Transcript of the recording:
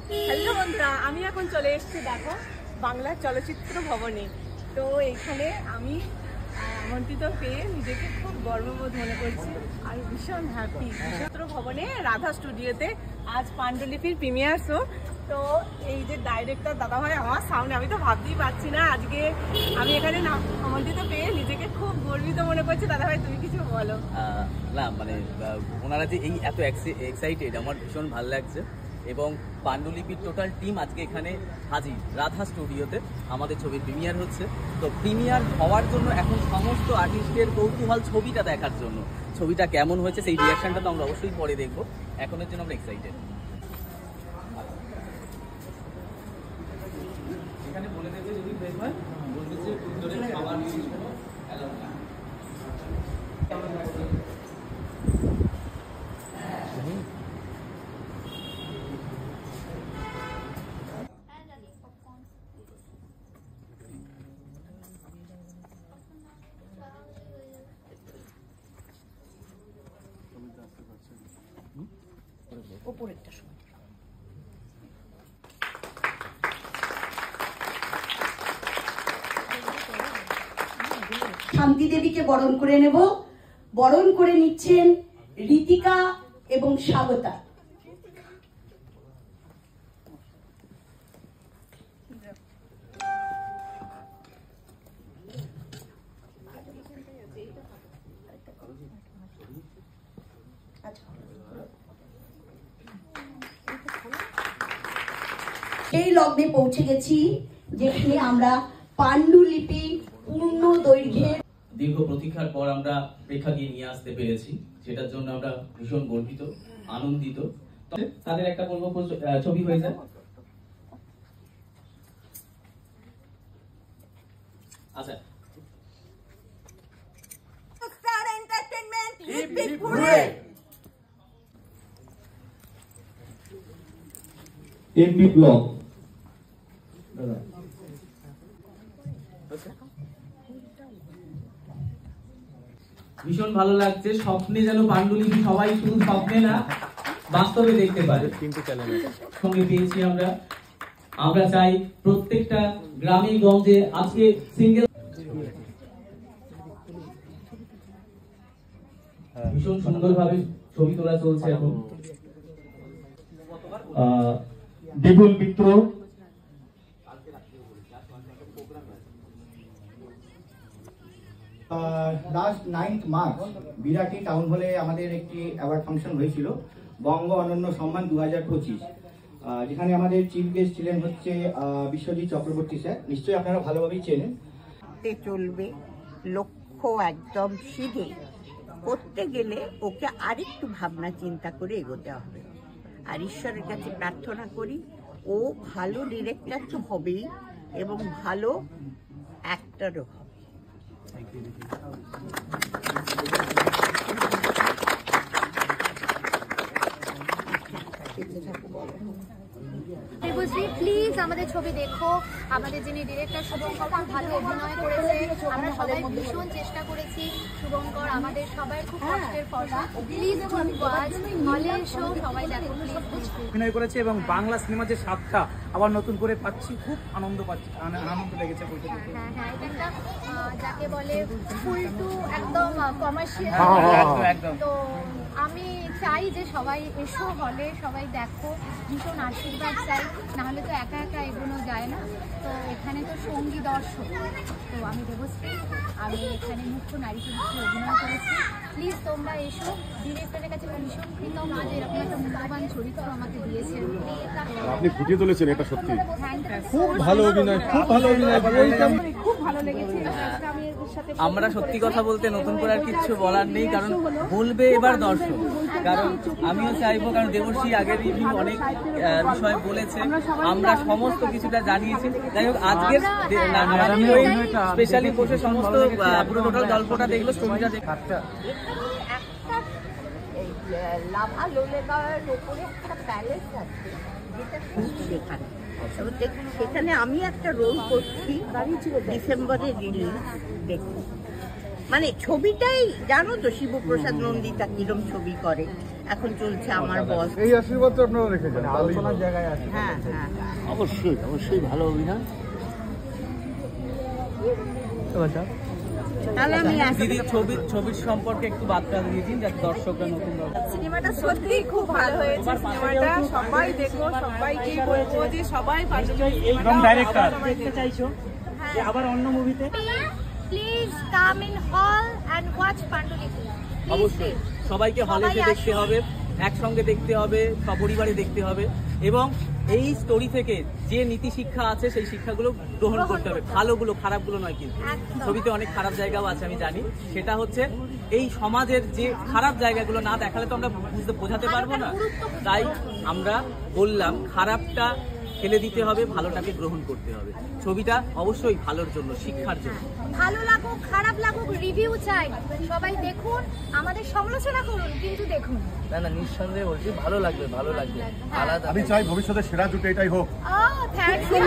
Hello বন্ধুরা, আমি এখন চলে এসেছি দেখো বাংলা চলচ্চিত্র ভবনে। তো এখানে আমি আমন্ত্রিত পেয়ে নিজেকে খুব গর্ববোধ মনে করছি আর ভীষণ হ্যাপি। চলচ্চিত্র ভবনে রাধা স্টুডিওতে আজ পাণ্ডুলিপির প্রিমিয়ার শো। তো এই যে ডাইরেক্টর দাদাভাই আমার সামনে, আমি তো ভাবতেই পারছি না আজকে আমি এখানে আমন্ত্রিত পেয়ে নিজেকে খুব গর্বিত মনে করছি। দাদাভাই তুমি কিছু বলো। না মানে ওনারা যে এই এত এক্সাইটেড আমার ভীষণ ভালো লাগছে। এবং পাণ্ডুলিপির টোটাল টিম আজকে এখানে হাজির রাধা স্টুডিওতে। আমাদের ছবির প্রিমিয়ার হচ্ছে। তো প্রিমিয়ার হওয়ার জন্য এখন সমস্ত আর্টিস্টের কৌতূহল ছবিটা দেখার জন্য। ছবিটা কেমন হয়েছে সেই রিয়াকশনটা তো আমরা অবশ্যই পরে দেখবো। এখনের জন্য আমরা এক্সাইটেড। এখানে বলে দেবে যদি বের হয় বলবে যে উত্তরে খাবার ইউজ করো অ্যালাউ না। ওপরেরটা সময় শান্তি দেবীকে বরণ করে নেব। বরণ করে নিচ্ছেন ঋতিকা এবং স্বাগতা। সেই লগ্নে পৌঁছে গেছি যেখানে আমরা পাণ্ডুলিপি পূর্ণ দৈর্ঘ্যের দীর্ঘ প্রতীক্ষার পর আমরা প্রেক্ষাগৃহে নিয়ে আসতে পেরেছি, যেটার জন্য আমরা ভীষণ গর্বিত, আনন্দিত। তাদের একটা বলবো ছবি হয়ে যায়। আচ্ছা, এমপি ব্লগ ভীষণ ভালো লাগছে। স্বপ্নে যেন পাণ্ডুলিপি সবাই শুধু স্বপ্নে না বাস্তবে দেখতে পারে। সঙ্গে পেয়েছি আমরা চাই প্রত্যেকটা গ্রামে গঞ্জে আজকে সিঙ্গেল ভীষণ সুন্দরভাবে ছবি তোলা চলছে এখন। Bipul Mitra last 9th March Birati town হলে আমাদের একটি অ্যাওয়ার্ড ফাংশন হয়েছিল, বঙ্গ অনন্য সম্মান 2025, যেখানে আমাদের চিফ গেস্ট ছিলেন হচ্ছে বিশ্বজিৎ চক্রবর্তী স্যার। নিশ্চয়ই আপনারা ভালোভাবেই চেনেন। চলবে লক্ষ্য একদম সিধে করতে গেলে ওকে আরেকটু ভাবনা চিন্তা করে এগোতে হবে। আর ঈশ্বরের কাছে প্রার্থনা করি ও ভালো ডিরেক্টর তো হবেই এবং ভালো অ্যাক্টরও হবে। দেবশ্রী, প্লিজ আমাদের ছবি দেখো। আমাদের যিনি ডিরেক্টর শুভঙ্কর খুব ভালো অভিনয় করেছে। আমরা সবাই ভীষণ চেষ্টা করেছি। শুভঙ্কর আমাদের সবাই খুব কষ্টের ফসল। প্লিজ হলে এসো, সবাই দেখো প্লিজ। অভিনয় করেছে এবং বাংলা সিনেমার যে স্বাদটা আবার নতুন করে পাচ্ছি, খুব আনন্দ পাচ্ছি, আনন্দ লেগেছে। হ্যাঁ হ্যাঁ, এটা একটা যাকে বলে ফুল টু একদম কমার্শিয়াল। তো আমি চাই যে সবাই এসো হলে, সবাই দেখো, ভীষণ আশীর্বাদ চাই, নাহলে তো একা একা এগোনো যায় না। তো এখানে তো সঙ্গী দর্শক। তো আমি দেবশ্রী, আমি এখানে মুখ্য নারী চরিত্রে অভিনয় করেছি। প্লিজ তোমরা এসো। ডিরেক্টরের কাছে ভীষণ কৃতজ্ঞ যে এরকম একটা মূল্যবান চরিত্র আমাকে দিয়েছেন। আপনি ফুটিয়ে তুলেছেন, এটা সত্যি খুব ভালো অভিনয়, খুব ভালো অভিনয়, খুব ভালো লেগেছে। আমরা সত্যি কথা বলতে নতুন করে আর কিচ্ছু বলার নেই, কারণ বলবে এবার দর্শক। কারণ আমিও চাইবো, কারণ দেবশ্রী আগের রিভিউ অনেক বিষয় বলেছে, আমরা সমস্ত কিছুটা জানিয়েছি। যাই হোক, আজকের স্পেশালি বসে সমস্ত পুরো টোটাল গল্পটা দেখলো, স্টোরিটা দেখো। লাভা লোলে গায়ের ওপরে একটা প্যালেস আছে যেটা সেখানে, সেখানে আমি একটা রোল করছি, ডিসেম্বরে রিলিজ। দেখুন মানে ছবিটাই জানো তো, শিবপ্রসাদ নন্দিতা কিরম ছবি করে, এখন চলছে আমার বস। এই আশীর্বাদটা আপনারা রেখে যান। আলোচনার জায়গায় আছে। হ্যাঁ হ্যাঁ অবশ্যই অবশ্যই ভালো অভিনয়। তাহলে আমি আসি। দিদি ছবির সম্পর্কে একটু বার্তা দিয়ে দিন, যাতে দর্শকরা নতুন সিনেমাটা সত্যি খুব ভালো হয়েছে। সিনেমাটা সবাই দেখো, সবাইকে বলবো যে সবাই এবং ডাইরেক্টর দেখতে চাইছো যে আবার অন্য মুভিতে, প্লিজ কাম ইন হল এন্ড ওয়াচ পান্ডুলিপি। অবশ্যই সবাইকে হলে সবাই দেখতে আসুন। হবে, একসঙ্গে দেখতে হবে, সপরিবারে দেখতে হবে এবং এই স্টোরি থেকে যে নীতি শিক্ষা আছে সেই শিক্ষাগুলো গ্রহণ করতে হবে। ভালোগুলো, খারাপগুলো নয়। কিন্তু একদম। ছবিতে অনেক খারাপ জায়গাও আছে, আমি জানি। সেটা হচ্ছে এই সমাজের যে খারাপ জায়গাগুলো না দেখালে তো আমরা বোঝাতে পারবো না। তাই আমরা বললাম খারাপটা ফেলে দিতে হবে, ভালোটাকে গ্রহণ করতে হবে। ছবিটা অবশ্যই ভালোর জন্য, শিক্ষার জন্য। ভালো লাগুক খারাপ লাগুক রিভিউ চাই, সবাই দেখুন, আমাদের সমালোচনা করুন, কিন্তু দেখুন। না না, নিঃসন্দেহে বলছি ভালো লাগবে, ভালো লাগবে। আলাদা আমি চাই ভবিষ্যতে সেরা জুটি এটাই হোক। ও থ্যাংক ইউ।